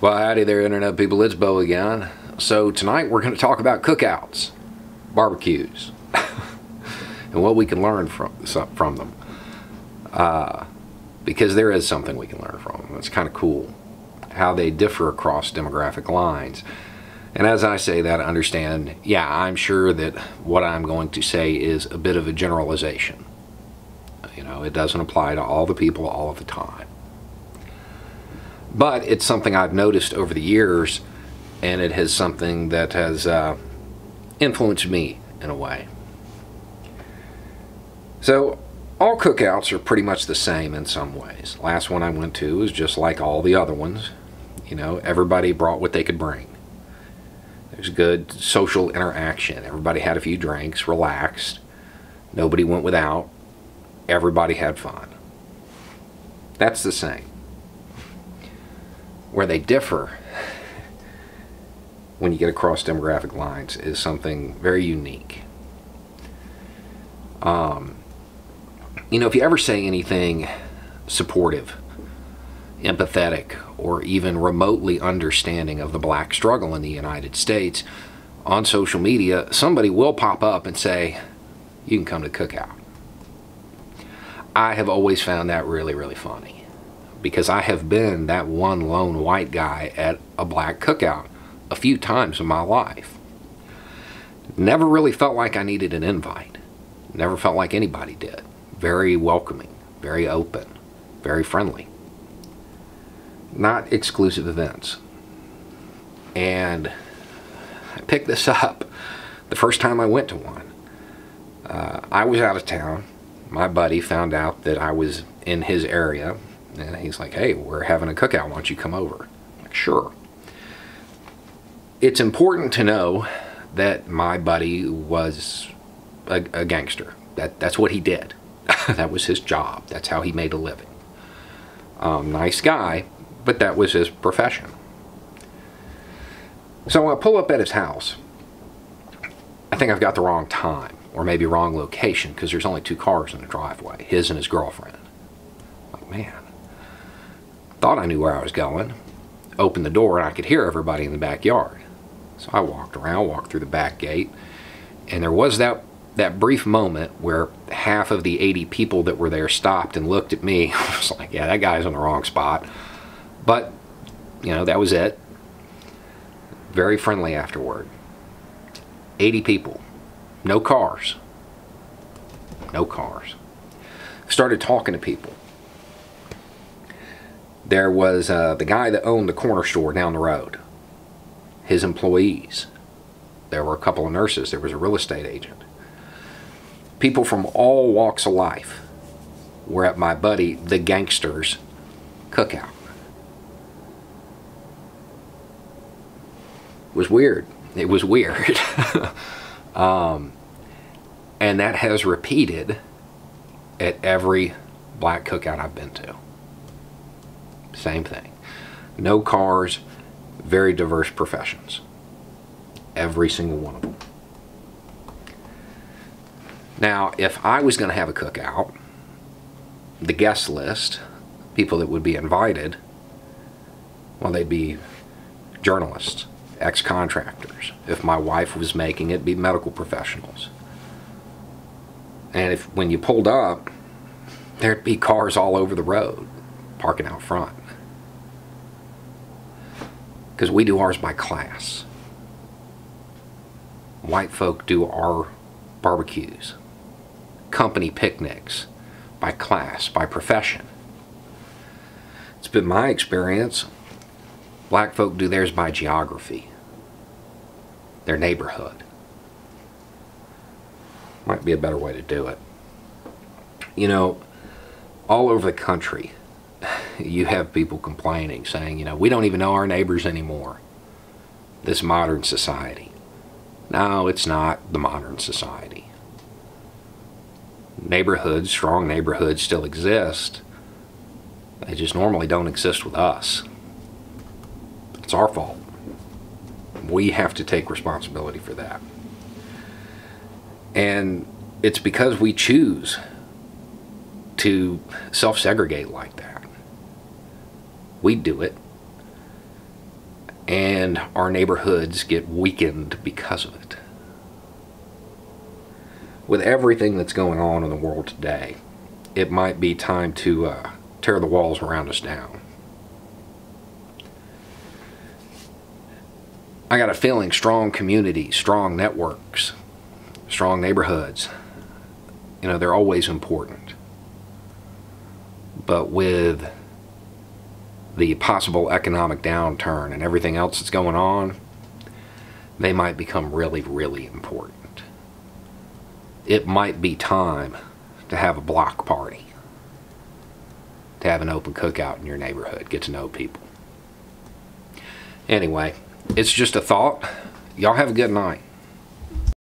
Well, howdy there, Internet people. It's Bo again. So tonight we're going to talk about cookouts, barbecues, and what we can learn from them. Because there is something we can learn from them. It's kind of cool how they differ across demographic lines. And as I say that, understand, yeah, I'm sure that what I'm going to say is a bit of a generalization. You know, it doesn't apply to all the people all of the time. But it's something I've noticed over the years, and it is something that has influenced me in a way. So all cookouts are pretty much the same in some ways. Last one I went to was just like all the other ones. You know, everybody brought what they could bring. There's good social interaction. Everybody had a few drinks, relaxed. Nobody went without. Everybody had fun. That's the same. Where they differ when you get across demographic lines is something very unique. You know, if you ever say anything supportive, empathetic, or even remotely understanding of the black struggle in the United States on social media, somebody will pop up and say, you can come to cookout. I have always found that really, really funny. Because I have been that one lone white guy at a black cookout a few times in my life. Never really felt like I needed an invite. Never felt like anybody did. Very welcoming, very open, very friendly. Not exclusive events. And I picked this up the first time I went to one. I was out of town. My buddy found out that I was in his area. And he's like, hey, we're having a cookout. Why don't you come over? I'm like, sure. It's important to know that my buddy was a gangster. That's what he did. That was his job. That's how he made a living. Nice guy, but that was his profession. So I pull up at his house. I think I've got the wrong time, or maybe wrong location, because there's only 2 cars in the driveway, his and his girlfriend. I'm like, man. Thought I knew where I was going. Opened the door and I could hear everybody in the backyard. So I walked around, walked through the back gate, and there was that brief moment where half of the 80 people that were there stopped and looked at me. I was like, yeah, that guy's in the wrong spot. But, you know, that was it. Very friendly afterward. 80 people. No cars. No cars. Started talking to people. There was the guy that owned the corner store down the road. His employees. There were a couple of nurses. There was a real estate agent. People from all walks of life were at my buddy, the gangster's cookout. It was weird. It was weird. And that has repeated at every black cookout I've been to. Same thing. No cars, very diverse professions. Every single one of them. Now, if I was going to have a cookout, the guest list, people that would be invited, well, they'd be journalists, ex-contractors. If my wife was making it, it'd be medical professionals. And if when you pulled up, there'd be cars all over the road, parking out front. Because we do ours by class. White folk do our barbecues, company picnics, by class, by profession. It's been my experience, black folk do theirs by geography, their neighborhood. Might be a better way to do it. You know, all over the country, you have people complaining, saying, you know, we don't even know our neighbors anymore. This modern society. No, it's not the modern society. Neighborhoods, strong neighborhoods still exist. They just normally don't exist with us. It's our fault. We have to take responsibility for that. And it's because we choose to self-segregate like that. We do it. and our neighborhoods get weakened because of it. With everything that's going on in the world today, it might be time to tear the walls around us down. I got a feeling strong communities, strong networks, strong neighborhoods, they're always important. But with the possible economic downturn and everything else that's going on, they might become really, really important. It might be time to have a block party, to have an open cookout in your neighborhood, get to know people. Anyway, it's just a thought. Y'all have a good night.